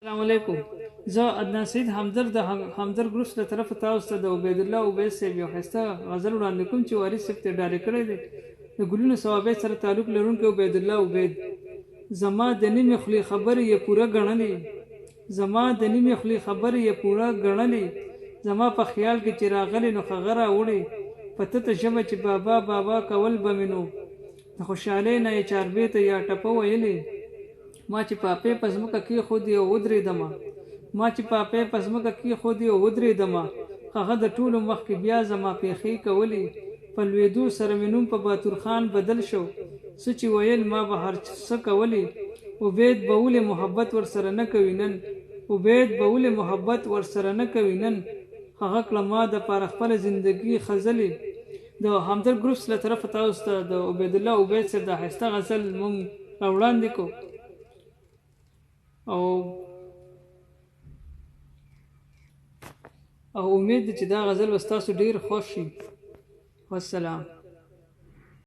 السلام علیکم. زه عدنان سید همدرد د همدرد ګروپ له طرفه تاسو ته د عبید الله عبید صاحب یو ښایسته غزل وړاندې کوم چې وارث صاحب ته ډالۍ کړی دی. د ګلونو ثوابت سره تعلق لرونکی عبید الله عبید. زما د نیمې خولې خبرې یې پوره ګڼلې، زما د نیمې خولې خبرې یې پوره ګڼلې، زما په خیال کې چې راغلی نو خغه راوړې، په تته ژبه چې بابا بابا کول به مې نو د خوشحالۍ نه یې چاربېته یا ټپه ویلې. ما چې پاپې په ځمکه کېښودې او ودرېدمه، ما چې پاپې په ځمکه کېښودې او ودرېدمه، هغه د ټولو مخکې بیا زما پېښې کولې. په لوېدو سره مې نوم په باتور خان بدل شو، څه چې ویل ما به هر څه کولې. عبید به ولې محبت ورسره نه کوي نن، عبید به ولې محبت ورسره نه کوي نن، هغه کړه ما دپاره خپله زندګي خزلې. د همدرد ګروپس له طرفه تاسو ته د عبید الله عبید صاحب د ښایسته غزل مونږ راوړاندې کړو او امید ده چې دا غزل به ستاسو ډېر خوښ شي. والسلام.